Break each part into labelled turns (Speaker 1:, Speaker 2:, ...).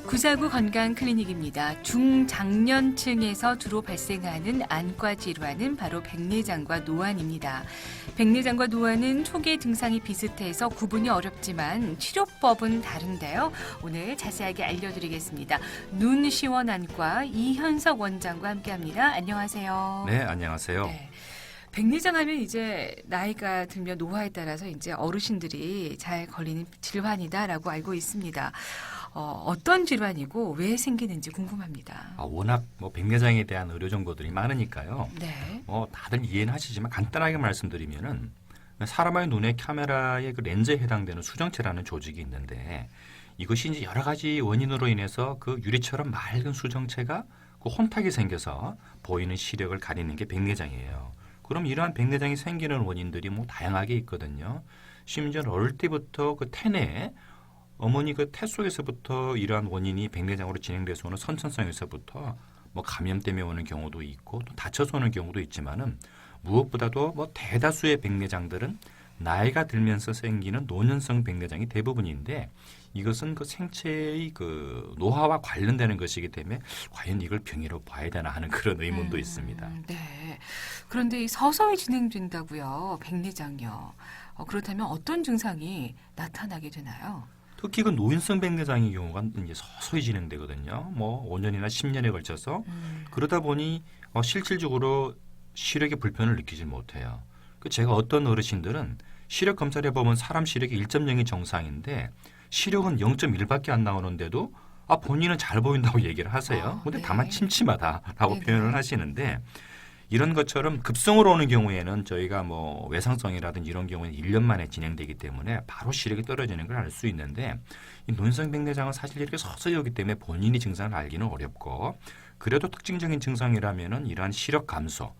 Speaker 1: 구사구 건강클리닉입니다. 중장년층에서 주로 발생하는 안과 질환은 바로 백내장과 노안입니다. 백내장과 노안은 초기 증상이 비슷해서 구분이 어렵지만 치료법은 다른데요. 오늘 자세하게 알려드리겠습니다. 눈시원안과 이현석 원장과 함께합니다. 안녕하세요.
Speaker 2: 네, 안녕하세요.
Speaker 1: 네. 백내장 하면 이제 나이가 들면 노화에 따라서 이제 어르신들이 잘 걸리는 질환이다라고 알고 있습니다. 어떤 질환이고 왜 생기는지 궁금합니다.
Speaker 2: 워낙 백내장에 대한 의료 정보들이 많으니까요.
Speaker 1: 네.
Speaker 2: 다들 이해는 하시지만 간단하게 말씀드리면은 사람의 눈의 카메라의 그 렌즈에 해당되는 수정체라는 조직이 있는데 이것이 이제 여러 가지 원인으로 인해서 그 유리처럼 맑은 수정체가 그 혼탁이 생겨서 보이는 시력을 가리는 게 백내장이에요. 그럼 이러한 백내장이 생기는 원인들이 다양하게 있거든요. 심지어 어릴 때부터 그 태내 어머니 그 태 속에서부터 이러한 원인이 백내장으로 진행돼서 오는 선천성에서부터 감염 때문에 오는 경우도 있고 또 다쳐서 오는 경우도 있지만은 무엇보다도 대다수의 백내장들은 나이가 들면서 생기는 노년성 백내장이 대부분인데 이것은 그 생체의 그 노화와 관련되는 것이기 때문에 과연 이걸 병으로 봐야 되나 하는 그런 의문도 있습니다.
Speaker 1: 네. 그런데 서서히 진행된다고요. 백내장이요. 그렇다면 어떤 증상이 나타나게 되나요?
Speaker 2: 특히 그 노인성 백내장의 경우가 이제 서서히 진행되거든요. 5년이나 10년에 걸쳐서 그러다 보니 실질적으로 시력에 불편을 느끼질 못해요. 제가 어떤 어르신들은 시력 검사를 해보면 사람 시력이 1.0이 정상인데 시력은 0.1밖에 안 나오는데도 본인은 잘 보인다고 얘기를 하세요. 근데
Speaker 1: 네.
Speaker 2: 다만 침침하다라고
Speaker 1: 네네.
Speaker 2: 표현을 하시는데 이런 것처럼 급성으로 오는 경우에는 저희가 외상성이라든지 이런 경우에는 1년 만에 진행되기 때문에 바로 시력이 떨어지는 걸 알 수 있는데 이 노인성 백내장은 사실 이렇게 서서히 오기 때문에 본인이 증상을 알기는 어렵고 그래도 특징적인 증상이라면은 이러한 시력 감소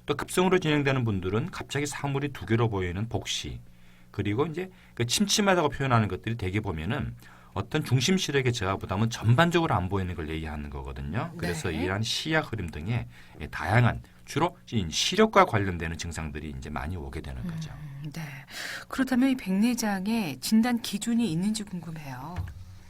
Speaker 2: 또 급성으로 진행되는 분들은 갑자기 사물이 두 개로 보이는 복시 그리고 이제 그 침침하다고 표현하는 것들이 대개 보면은 어떤 중심 시력의 저하보다는 전반적으로 안 보이는 걸 얘기하는 거거든요. 그래서
Speaker 1: 네.
Speaker 2: 이러한 시야 흐림 등의 다양한 주로 시력과 관련되는 증상들이 이제 많이 오게 되는 거죠.
Speaker 1: 네. 그렇다면 이 백내장에 진단 기준이 있는지 궁금해요.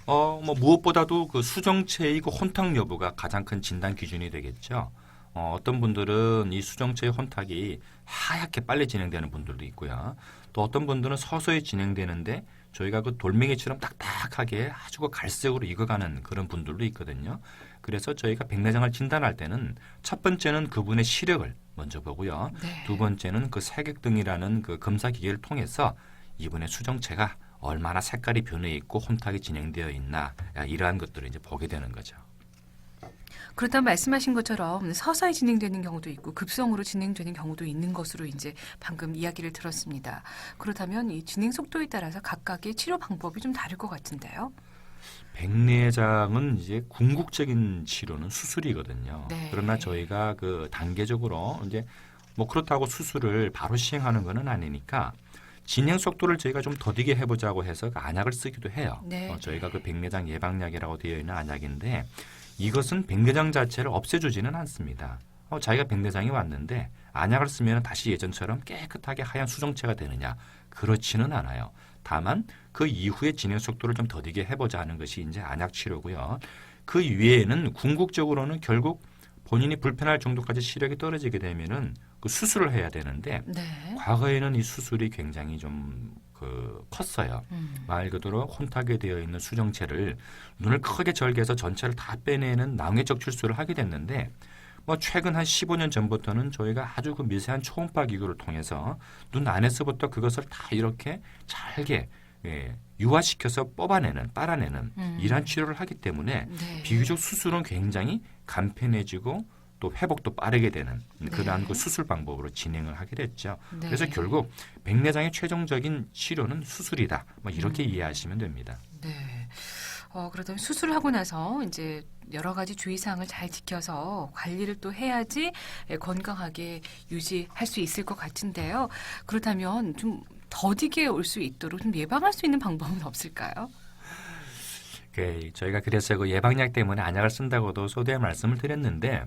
Speaker 2: 무엇보다도 그 수정체의 그 혼탁 여부가 가장 큰 진단 기준이 되겠죠. 어떤 분들은 이 수정체의 혼탁이 하얗게 빨리 진행되는 분들도 있고요. 또 어떤 분들은 서서히 진행되는데 저희가 그 돌멩이처럼 딱딱하게 아주 그 갈색으로 익어가는 그런 분들도 있거든요. 그래서 저희가 백내장을 진단할 때는 첫 번째는 그분의 시력을 먼저 보고요.
Speaker 1: 네.
Speaker 2: 두 번째는 그 색액등이라는 그 검사 기계를 통해서 이분의 수정체가 얼마나 색깔이 변해 있고 혼탁이 진행되어 있나 이러한 것들을 이제 보게 되는 거죠.
Speaker 1: 그렇다면 말씀하신 것처럼 서서히 진행되는 경우도 있고 급성으로 진행되는 경우도 있는 것으로 이제 방금 이야기를 들었습니다. 그렇다면 이 진행 속도에 따라서 각각의 치료 방법이 좀 다를 것 같은데요.
Speaker 2: 백내장은 이제 궁극적인 치료는 수술이거든요.
Speaker 1: 네.
Speaker 2: 그러나 저희가 그 단계적으로 이제 그렇다고 수술을 바로 시행하는 것은 아니니까 진행 속도를 저희가 좀 더디게 해보자고 해서 그 안약을 쓰기도 해요.
Speaker 1: 네.
Speaker 2: 저희가 그 백내장 예방약이라고 되어 있는 안약인데 이것은 백내장 자체를 없애주지는 않습니다. 자기가 백내장이 왔는데 안약을 쓰면 다시 예전처럼 깨끗하게 하얀 수정체가 되느냐? 그렇지는 않아요. 다만 그 이후에 진행 속도를 좀 더디게 해보자 하는 것이 이제 안약 치료고요. 그 이외에는 궁극적으로는 결국 본인이 불편할 정도까지 시력이 떨어지게 되면은 그 수술을 해야 되는데
Speaker 1: 네.
Speaker 2: 과거에는 이 수술이 굉장히 좀 컸어요. 말 그대로 혼탁에 되어 있는 수정체를 눈을 크게 절개해서 전체를 다 빼내는 낭외적 출술을 하게 됐는데 최근 한 15년 전부터는 저희가 아주 그 미세한 초음파 기구를 통해서 눈 안에서부터 그것을 다 이렇게 잘게 유화시켜서 빨아내는 이러한 치료를 하기 때문에
Speaker 1: 네.
Speaker 2: 비교적 수술은 굉장히 간편해지고 또 회복도 빠르게 되는 그러한
Speaker 1: 네.
Speaker 2: 그 수술 방법으로 진행을 하게 됐죠.
Speaker 1: 네.
Speaker 2: 그래서 결국 백내장의 최종적인 치료는 수술이다. 이렇게 이해하시면 됩니다.
Speaker 1: 네. 그렇다면 수술을 하고 나서 이제 여러 가지 주의사항을 잘 지켜서 관리를 또 해야지 건강하게 유지할 수 있을 것 같은데요. 그렇다면 좀 더디게 올 수 있도록 좀 예방할 수 있는 방법은 없을까요?
Speaker 2: 저희가 그래서 그 예방약 때문에 안약을 쓴다고도 소두에 말씀을 드렸는데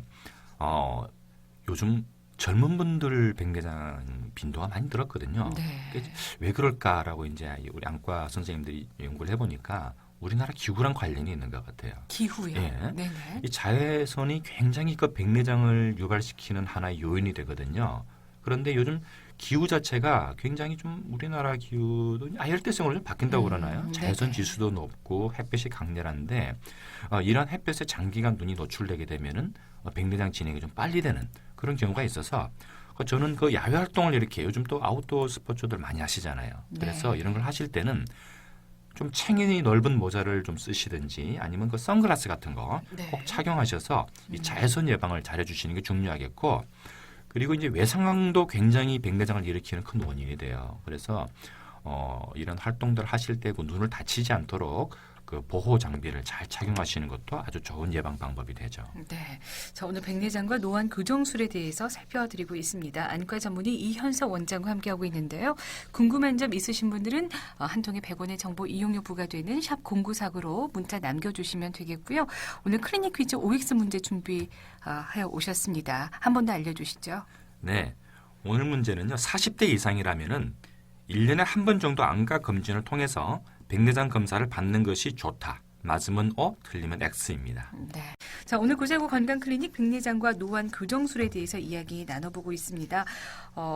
Speaker 2: 요즘 젊은 분들 백내장 빈도가 많이 늘었거든요.
Speaker 1: 네.
Speaker 2: 왜 그럴까라고 이제 우리 안과 선생님들이 연구를 해보니까 우리나라 기후랑 관련이 있는 것 같아요.
Speaker 1: 기후요.
Speaker 2: 예.
Speaker 1: 네네.
Speaker 2: 이 자외선이 굉장히 그 백내장을 유발시키는 하나의 요인이 되거든요. 그런데 요즘 기후 자체가 굉장히 좀 우리나라 기후도 아열대성으로 좀 바뀐다고 그러나요? 자외선
Speaker 1: 네네.
Speaker 2: 지수도 높고 햇볕이 강렬한데 이런 햇볕에 장기간 눈이 노출되게 되면은 백내장 진행이 좀 빨리 되는 그런 경우가 있어서 저는 그 야외 활동을 이렇게 요즘 또 아웃도어 스포츠들 많이 하시잖아요. 그래서
Speaker 1: 네.
Speaker 2: 이런 걸 하실 때는 좀 챙이 넓은 모자를 좀 쓰시든지 아니면 그 선글라스 같은 거
Speaker 1: 네.
Speaker 2: 꼭 착용하셔서 이 자외선 예방을 잘해 주시는 게 중요하겠고 그리고 이제 외상도 굉장히 백내장을 일으키는 큰 원인이 돼요. 그래서 이런 활동들 하실 때 그 눈을 다치지 않도록 그 보호 장비를 잘 착용하시는 것도 아주 좋은 예방 방법이 되죠.
Speaker 1: 네. 자, 오늘 백내장과 노안 교정술에 대해서 살펴드리고 있습니다. 안과 전문의 이현석 원장과 함께하고 있는데요. 궁금한 점 있으신 분들은 한 통에 100원의 정보 이용료 부과되는 샵 0949로 문자 남겨주시면 되겠고요. 오늘 클리닉 퀴즈 OX 문제 준비해 오셨습니다. 한 번 더 알려주시죠.
Speaker 2: 네. 오늘 문제는요. 40대 이상이라면은 1년에 한 번 정도 안과 검진을 통해서 백내장 검사를 받는 것이 좋다. 맞으면 O, 틀리면 X입니다.
Speaker 1: 네. 자, 오늘 고자고 건강 클리닉 백내장과 노안 교정술에 대해서 이야기 나눠보고 있습니다.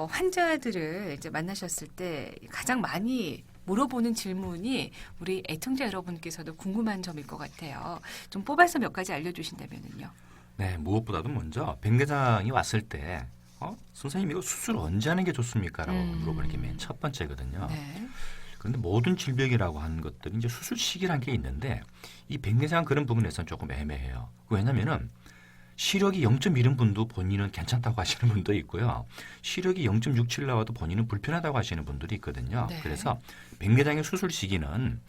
Speaker 1: 환자들을 이제 만나셨을 때 가장 많이 물어보는 질문이 우리 애청자 여러분께서도 궁금한 점일 것 같아요. 좀 뽑아서 몇 가지 알려주신다면요.
Speaker 2: 네, 무엇보다도 먼저 백내장이 왔을 때 선생님 이거 수술 언제 하는 게 좋습니까? 라고 물어보는 게 맨 첫 번째거든요.
Speaker 1: 네.
Speaker 2: 그런데 모든 질병이라고 하는 것들은 이제 수술 시기라는 게 있는데 이 백내장 그런 부분에서는 조금 애매해요. 왜냐면은 시력이 0.1인 분도 본인은 괜찮다고 하시는 분도 있고요. 시력이 0.67 나와도 본인은 불편하다고 하시는 분들이 있거든요.
Speaker 1: 네.
Speaker 2: 그래서 백내장의 수술 시기는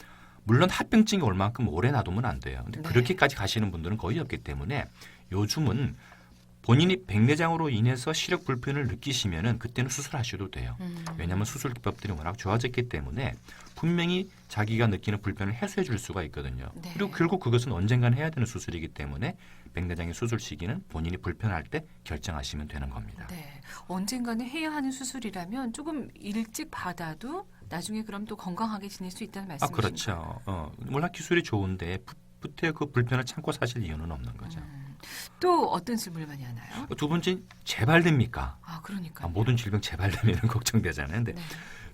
Speaker 2: 물론 합병증이 올 만큼 오래 놔두면 안 돼요. 근데
Speaker 1: 네.
Speaker 2: 그렇게까지 가시는 분들은 거의 없기 때문에 요즘은 본인이 백내장으로 인해서 시력 불편을 느끼시면은 그때는 수술하셔도 돼요. 왜냐하면 수술 기법들이 워낙 좋아졌기 때문에 분명히 자기가 느끼는 불편을 해소해 줄 수가 있거든요.
Speaker 1: 네.
Speaker 2: 그리고 결국 그것은 언젠간 해야 되는 수술이기 때문에 백내장의 수술 시기는 본인이 불편할 때 결정하시면 되는 겁니다.
Speaker 1: 네. 언젠가는 해야 하는 수술이라면 조금 일찍 받아도 나중에 그럼 또 건강하게 지낼 수 있다는 말씀이신가요?
Speaker 2: 그렇죠. 물론 기술이 좋은데 부터 그 불편을 참고 사실 이유는 없는 거죠.
Speaker 1: 또 어떤 질문을 많이 하나요?
Speaker 2: 두 번째, 재발됩니까?
Speaker 1: 그러니까요.
Speaker 2: 모든 질병 재발되면 걱정되잖아요. 근데
Speaker 1: 네.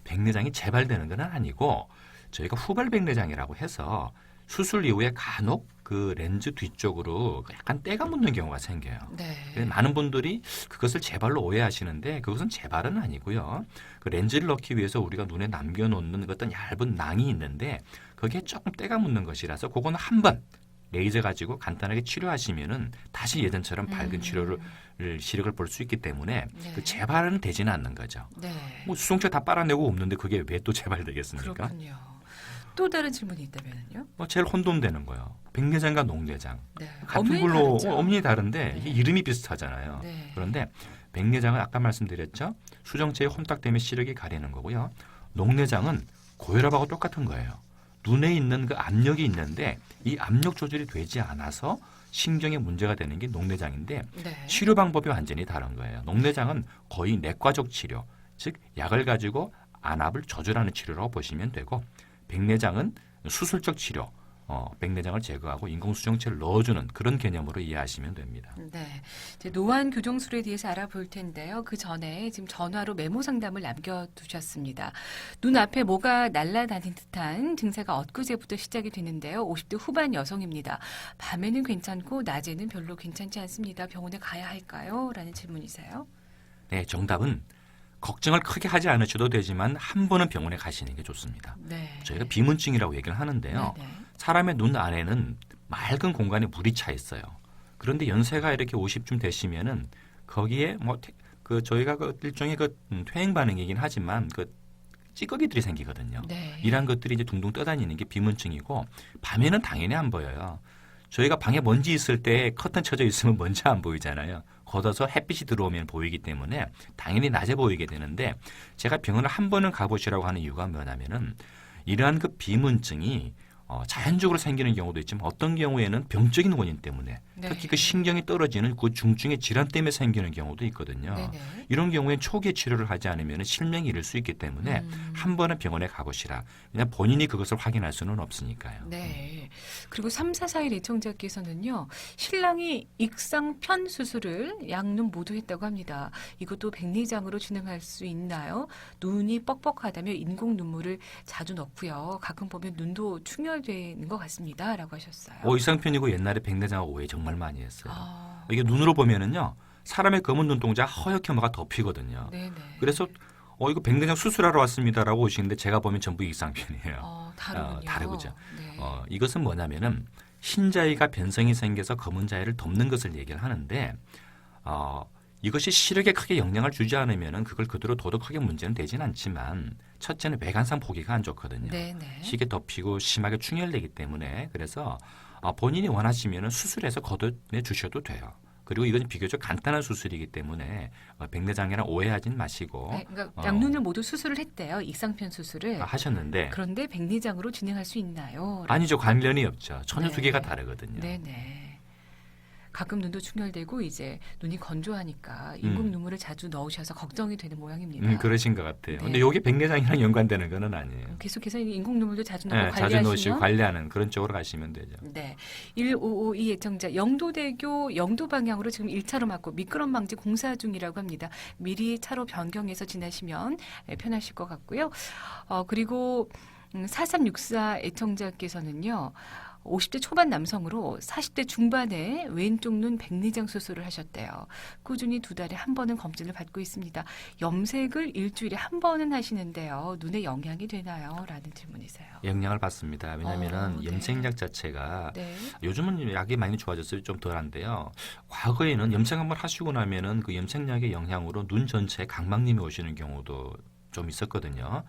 Speaker 2: 백내장이 재발되는 건 아니고 저희가 후발 백내장이라고 해서 수술 이후에 간혹 그 렌즈 뒤쪽으로 약간 때가 묻는 경우가 생겨요.
Speaker 1: 네.
Speaker 2: 그래서 많은 분들이 그것을 재발로 오해하시는데 그것은 재발은 아니고요. 그 렌즈를 넣기 위해서 우리가 눈에 남겨놓는 어떤 얇은 낭이 있는데 거기에 조금 때가 묻는 것이라서 그거는 한 번 레이저 가지고 간단하게 치료하시면은 다시 예전처럼 밝은 시력을 볼 수 있기 때문에
Speaker 1: 네.
Speaker 2: 그 재발은 되지는 않는 거죠.
Speaker 1: 네.
Speaker 2: 뭐 수송체 다 빨아내고 없는데 그게 왜 또 재발되겠습니까?
Speaker 1: 그렇군요. 또 다른 질문이 있다면요?
Speaker 2: 제일 혼돈되는 거예요. 백내장과 녹내장.
Speaker 1: 네.
Speaker 2: 같은
Speaker 1: 엄연히
Speaker 2: 걸로
Speaker 1: 다르죠?
Speaker 2: 엄연히 다른데 이게
Speaker 1: 네.
Speaker 2: 이름이 비슷하잖아요.
Speaker 1: 네.
Speaker 2: 그런데 백내장은 아까 말씀드렸죠. 수정체에 혼탁되면 시력이 가리는 거고요. 녹내장은 고혈압하고 똑같은 거예요. 눈에 있는 그 압력이 있는데 이 압력 조절이 되지 않아서 신경에 문제가 되는 게 녹내장인데
Speaker 1: 네.
Speaker 2: 치료 방법이 완전히 다른 거예요. 녹내장은 거의 내과적 치료, 즉 약을 가지고 안압을 조절하는 치료라고 보시면 되고 백내장은 수술적 치료, 백내장을 제거하고 인공수정체를 넣어주는 그런 개념으로 이해하시면 됩니다.
Speaker 1: 네. 이제 노안 교정술에 대해서 알아볼 텐데요. 그 전에 지금 전화로 메모 상담을 남겨두셨습니다. 눈앞에 뭐가 날아다닌 듯한 증세가 엊그제부터 시작이 되는데요. 50대 후반 여성입니다. 밤에는 괜찮고 낮에는 별로 괜찮지 않습니다. 병원에 가야 할까요? 라는 질문이세요.
Speaker 2: 네, 정답은 걱정을 크게 하지 않으셔도 되지만 한 번은 병원에 가시는 게 좋습니다.
Speaker 1: 네.
Speaker 2: 저희가 비문증이라고 얘기를 하는데요.
Speaker 1: 네.
Speaker 2: 사람의 눈 안에는 맑은 공간에 물이 차 있어요. 그런데 연세가 이렇게 50쯤 되시면은 거기에 저희가 그 일종의 퇴행 반응이긴 하지만 그 찌꺼기들이 생기거든요.
Speaker 1: 네.
Speaker 2: 이런 것들이 이제 둥둥 떠다니는 게 비문증이고 밤에는 당연히 안 보여요. 저희가 방에 먼지 있을 때 커튼 쳐져 있으면 먼지 안 보이잖아요. 걷어서 햇빛이 들어오면 보이기 때문에 당연히 낮에 보이게 되는데 제가 병원을 한 번은 가보시라고 하는 이유가 뭐냐면은 이러한 그 비문증이 자연적으로 생기는 경우도 있지만 어떤 경우에는 병적인 원인 때문에
Speaker 1: 네.
Speaker 2: 특히 그 신경이 떨어지는 그 중증의 질환 때문에 생기는 경우도 있거든요.
Speaker 1: 네네.
Speaker 2: 이런 경우엔 초기에 치료를 하지 않으면 실명이 이를 수 있기 때문에 한 번은 병원에 가보시라. 그냥 본인이 그것을 확인할 수는 없으니까요.
Speaker 1: 네. 그리고 3441 애청자께서는요. 신랑이 익상편 수술을 양눈 모두 했다고 합니다. 이것도 백내장으로 진행할 수 있나요? 눈이 뻑뻑하다며 인공 눈물을 자주 넣고요. 가끔 보면 눈도 충혈되는 것 같습니다. 라고 하셨어요.
Speaker 2: 이상편이고 옛날에 백내장하고 오해 정말 많이 했어요.
Speaker 1: 아,
Speaker 2: 이게 눈으로 보면은요. 사람의 검은 눈동자 허옇게 뭐가 덮이거든요.
Speaker 1: 네네.
Speaker 2: 그래서 이거 백내장 수술하러 왔습니다라고 오시는데 제가 보면 전부 익상편이에요.
Speaker 1: 다르군요.
Speaker 2: 다르죠.
Speaker 1: 네.
Speaker 2: 이것은 뭐냐면은 흰자위가 변성이 생겨서 검은 자위를 덮는 것을 얘기를 하는데 이것이 시력에 크게 영향을 주지 않으면은 그걸 그대로 둬도 크게 문제는 되진 않지만 첫째는 외관상 보기가 안 좋거든요.
Speaker 1: 네네.
Speaker 2: 시계 덮이고 심하게 충혈되기 때문에 그래서 본인이 원하시면은 수술해서 걷어내 주셔도 돼요. 그리고 이건 비교적 간단한 수술이기 때문에 백내장이랑 오해하진 마시고
Speaker 1: 네, 그러니까 양눈을 모두 수술을 했대요. 익상편 수술을.
Speaker 2: 하셨는데
Speaker 1: 그런데 백내장으로 진행할 수 있나요?
Speaker 2: 아니죠. 관련이 없죠. 전혀
Speaker 1: 네.
Speaker 2: 두 개가 다르거든요.
Speaker 1: 네네. 가끔 눈도 충혈되고 이제 눈이 건조하니까 인공 눈물을 자주 넣으셔서 걱정이 되는 모양입니다.
Speaker 2: 그러신 것 같아요.
Speaker 1: 네.
Speaker 2: 근데 이게 백내장이랑 연관되는 거는 아니에요.
Speaker 1: 계속해서 인공 눈물도 자주 넣고
Speaker 2: 네, 자주
Speaker 1: 관리하시면
Speaker 2: 넣으시고 관리하는 그런 쪽으로 가시면 되죠.
Speaker 1: 네. 1552 애청자 영도대교 영도 방향으로 지금 1차로 막고 미끄럼 방지 공사 중이라고 합니다. 미리 차로 변경해서 지나시면 편하실 것 같고요. 그리고 4364 애청자께서는요. 50대 초반 남성으로 40대 중반에 왼쪽 눈 백내장 수술을 하셨대요. 꾸준히 2달에 한 번은 검진을 받고 있습니다. 염색을 일주일에 한 번은 하시는데요. 눈에 영향이 되나요? 라는 질문이세요.
Speaker 2: 영향을 받습니다. 왜냐하면
Speaker 1: 네.
Speaker 2: 염색약 자체가
Speaker 1: 네.
Speaker 2: 요즘은 약이 많이 좋아졌어요. 좀 덜한데요. 과거에는 염색 한번 하시고 나면은 그 염색약의 영향으로 눈 전체에 각막림이 오시는 경우도 좀 있었거든요.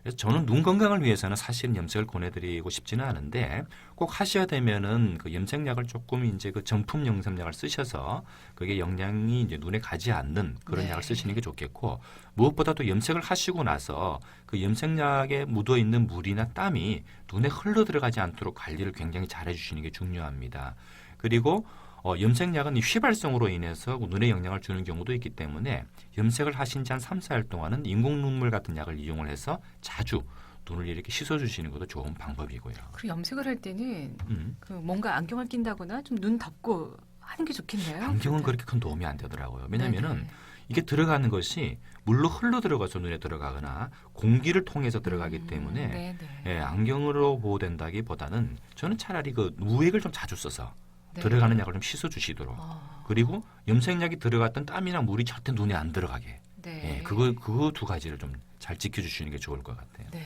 Speaker 2: 그래서 저는 눈 건강을 위해서는 사실은 염색을 권해드리고 싶지는 않은데 꼭 하셔야 되면은 그 염색약을 조금 이제 그 정품 염색약을 쓰셔서 그게 영향이 이제 눈에 가지 않는 그런
Speaker 1: 네.
Speaker 2: 약을 쓰시는 게 좋겠고 무엇보다도 염색을 하시고 나서 그 염색약에 묻어 있는 물이나 땀이 눈에 흘러 들어가지 않도록 관리를 굉장히 잘 해주시는 게 중요합니다. 그리고 염색약은 이 휘발성으로 인해서 눈에 영향을 주는 경우도 있기 때문에 염색을 하신 지 한 3, 4일 동안은 인공 눈물 같은 약을 이용을 해서 자주 눈을 이렇게 씻어주시는 것도 좋은 방법이고요.
Speaker 1: 그리고 염색을 할 때는
Speaker 2: 음.
Speaker 1: 그 뭔가 안경을 낀다거나 좀 눈 덮고 하는 게 좋겠네요.
Speaker 2: 안경은 그렇게 큰 도움이 안 되더라고요. 왜냐하면은
Speaker 1: 네네.
Speaker 2: 이게 들어가는 것이 물로 흘러 들어가서 눈에 들어가거나 공기를 통해서 들어가기 때문에
Speaker 1: 네네.
Speaker 2: 예, 안경으로 보호된다기보다는 저는 차라리 그 우액을 좀 자주 써서
Speaker 1: 네.
Speaker 2: 들어가는 약을 좀 씻어주시도록 그리고 염색약이 들어갔던 땀이나 물이 절대 눈에 안 들어가게
Speaker 1: 네.
Speaker 2: 예, 그거 두 가지를 좀 잘 지켜주시는 게 좋을 것 같아요.
Speaker 1: 네.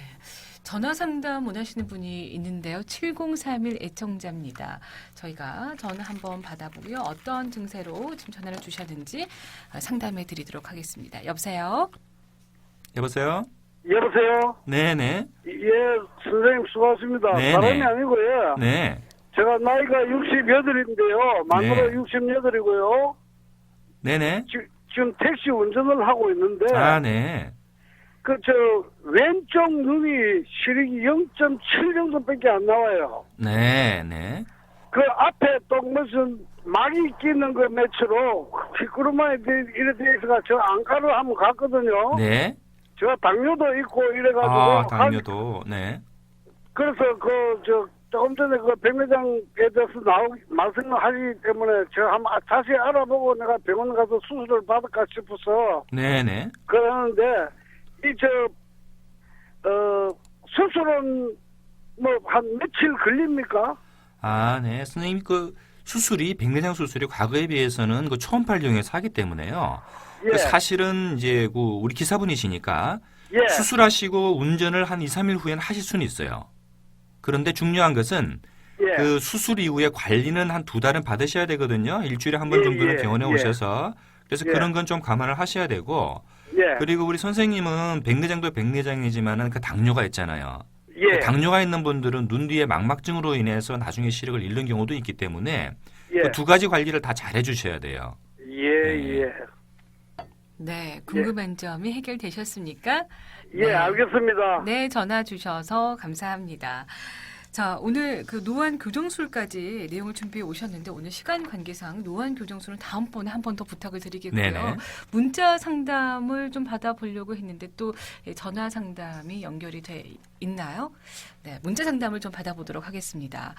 Speaker 1: 전화 상담 원하시는 분이 있는데요. 7031 애청자입니다. 저희가 전화 한번 받아보고요. 어떤 증세로 지금 전화를 주셨는지 상담해 드리도록 하겠습니다. 여보세요?
Speaker 2: 여보세요?
Speaker 3: 여보세요?
Speaker 2: 네네.
Speaker 3: 예, 선생님 수고하십니다.
Speaker 2: 네네.
Speaker 3: 사람이 아니고요.
Speaker 2: 네.
Speaker 3: 제가 나이가 68인데요. 만으로
Speaker 2: 네.
Speaker 3: 68이고요.
Speaker 2: 네네.
Speaker 3: 지금 택시 운전을 하고 있는데,
Speaker 2: 네.
Speaker 3: 왼쪽 눈이 시력이 0.7 정도밖에 안 나와요.
Speaker 2: 네네.
Speaker 3: 그 앞에 또 무슨 막이 끼는 그 매치로 뒷구르마에 이래 돼 있어가 저 안과를 한번 갔거든요.
Speaker 2: 네.
Speaker 3: 제가 당뇨도 있고 이래가지고.
Speaker 2: 당뇨도. 네.
Speaker 3: 그래서 조금 전에 그 백내장에 대해서 말씀을 하기 때문에 제가 한번 다시 알아보고 내가 병원 가서 수술을 받을까 싶어서
Speaker 2: 네네.
Speaker 3: 그러는데 수술은 뭐 한 며칠 걸립니까?
Speaker 2: 네. 선생님 그 수술이 백내장 수술이 과거에 비해서는 그 초음파를 이용해서 하기 때문에요.
Speaker 3: 예.
Speaker 2: 그 사실은 이제 그 우리 기사분이시니까
Speaker 3: 예.
Speaker 2: 수술하시고 운전을 한 2, 3일 후에는 하실 수는 있어요. 그런데 중요한 것은
Speaker 3: 예.
Speaker 2: 그 수술 이후에 관리는 한 2달은 받으셔야 되거든요. 일주일에 한 번 정도는
Speaker 3: 예.
Speaker 2: 병원에
Speaker 3: 예.
Speaker 2: 오셔서. 그래서
Speaker 3: 예.
Speaker 2: 그런 건 좀 감안을 하셔야 되고
Speaker 3: 예.
Speaker 2: 그리고 우리 선생님은 백내장도 백내장이지만은 그 당뇨가 있잖아요.
Speaker 3: 예.
Speaker 2: 그 당뇨가 있는 분들은 눈 뒤에 망막증으로 인해서 나중에 시력을 잃는 경우도 있기 때문에
Speaker 3: 예.
Speaker 2: 그 두 가지 관리를 다 잘 해주셔야 돼요.
Speaker 3: 예. 예.
Speaker 1: 네. 궁금한 점이 해결되셨습니까?
Speaker 3: 예,
Speaker 1: 네.
Speaker 3: 알겠습니다.
Speaker 1: 네. 전화 주셔서 감사합니다. 자, 오늘 그 노안 교정술까지 내용을 준비해 오셨는데 오늘 시간 관계상 노안 교정술은 다음번에 한 번 더 부탁을 드리겠고요.
Speaker 2: 네네.
Speaker 1: 문자 상담을 좀 받아보려고 했는데 또 전화 상담이 연결이 돼 있나요? 네, 문자 상담을 좀 받아보도록 하겠습니다.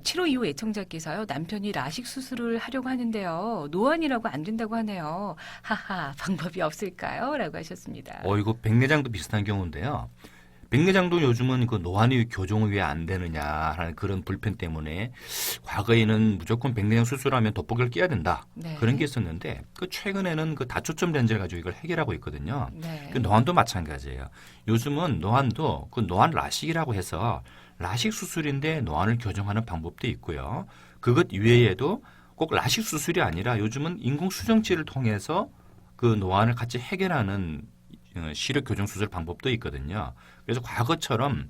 Speaker 1: 7525 애청자께서요. 남편이 라식 수술을 하려고 하는데요. 노안이라고 안 된다고 하네요. 하하, 방법이 없을까요? 라고 하셨습니다.
Speaker 2: 이거 백내장도 비슷한 경우인데요. 백내장도 요즘은 그 노안이 교정이 왜 안 되느냐 하는 그런 불편 때문에 과거에는 무조건 백내장 수술하면 돋보기를 끼야 된다.
Speaker 1: 네.
Speaker 2: 그런 게 있었는데 그 최근에는 그 다초점 렌즈를 가지고 이걸 해결하고 있거든요.
Speaker 1: 네.
Speaker 2: 그 노안도 마찬가지예요. 요즘은 노안도 그 노안 라식이라고 해서 라식 수술인데 노안을 교정하는 방법도 있고요. 그것 이외에도 꼭 라식 수술이 아니라 요즘은 인공 수정치를 통해서 그 노안을 같이 해결하는 시력 교정 수술 방법도 있거든요. 그래서 과거처럼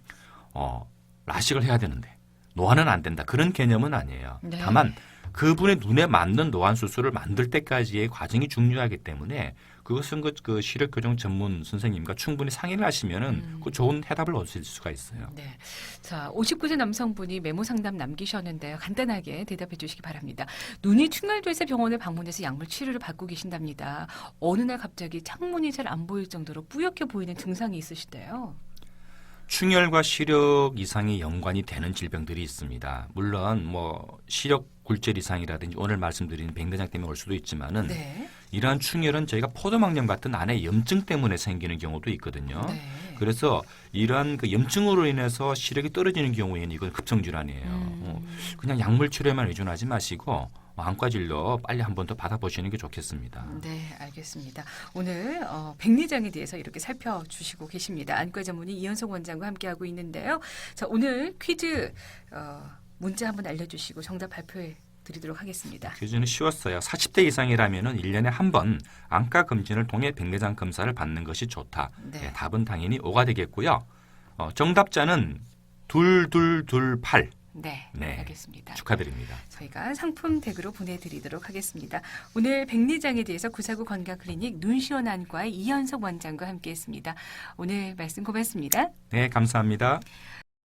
Speaker 2: 라식을 해야 되는데 노안은 안 된다. 그런 개념은 아니에요.
Speaker 1: 네.
Speaker 2: 다만 그분의 눈에 맞는 노안 수술을 만들 때까지의 과정이 중요하기 때문에 그것은 그 시력 교정 전문 선생님과 충분히 상의를 하시면은 그 좋은 해답을 얻을 수가 있어요.
Speaker 1: 네. 자, 59세 남성분이 메모 상담 남기셨는데요. 간단하게 대답해 주시기 바랍니다. 눈이 충혈돼서 병원을 방문해서 약물 치료를 받고 계신답니다. 어느 날 갑자기 창문이 잘 안 보일 정도로 뿌옇게 보이는 증상이 있으시대요.
Speaker 2: 충혈과 시력 이상이 연관이 되는 질병들이 있습니다. 물론 뭐 시력 굴절 이상이라든지 오늘 말씀드린 백내장 때문에 올 수도 있지만은
Speaker 1: 네.
Speaker 2: 이러한 충혈은 저희가 포도막염 같은 안에 염증 때문에 생기는 경우도 있거든요.
Speaker 1: 네.
Speaker 2: 그래서 이러한 그 염증으로 인해서 시력이 떨어지는 경우에는 이건 급성질환이에요. 그냥 약물 치료에만 의존하지 마시고 안과 진료 빨리 한 번 더 받아보시는 게 좋겠습니다.
Speaker 1: 네, 알겠습니다. 오늘 백내장에 대해서 이렇게 살펴주시고 계십니다. 안과 전문의 이현석 원장과 함께하고 있는데요. 자, 오늘 퀴즈 문자 한번 알려주시고 정답 발표해 드리도록 하겠습니다.
Speaker 2: 퀴즈는 쉬웠어요. 40대 이상이라면은 1년에 한 번 안과 검진을 통해 백내장 검사를 받는 것이 좋다.
Speaker 1: 네.
Speaker 2: 네, 답은 당연히 5가 되겠고요. 정답자는 2228
Speaker 1: 네,
Speaker 2: 네.
Speaker 1: 알겠습니다.
Speaker 2: 축하드립니다.
Speaker 1: 저희가 상품 댁으로 보내드리도록 하겠습니다. 오늘 백내장에 대해서 구사구 건강클리닉 눈시원 안과의 이현석 원장과 함께했습니다. 오늘 말씀 고맙습니다.
Speaker 2: 네, 감사합니다.